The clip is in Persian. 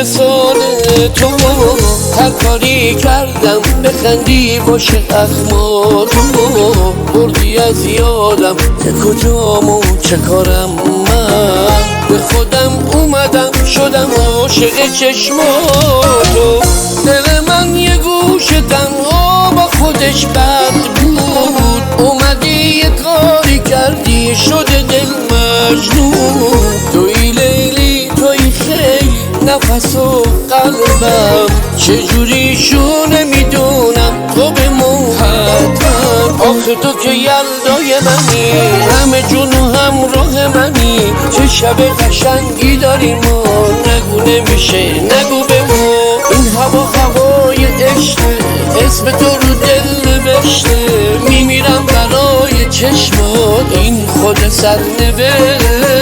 مثال تو هر کاری کردم بخندی باشه اخمار تو بردی از یادم که کجام و چه کارم من به خودم اومدم شدم عاشق چشماتو دل من یه گوش تنها با خودش بد بود اومدی یه کاری کردی شده دل مجنون توی لیلی توی خیلی نفس و قلبم چجوری شونه میدونم تو به حتما آخه تو که یلدای منی همه جون و همراه منی چه شب قشنگی داریم ما نگو نمیشه نگو به ما این هوا هوای عشقه اسم تو رو دل نوشته میمیرم برای چشمات این خود سرنوشته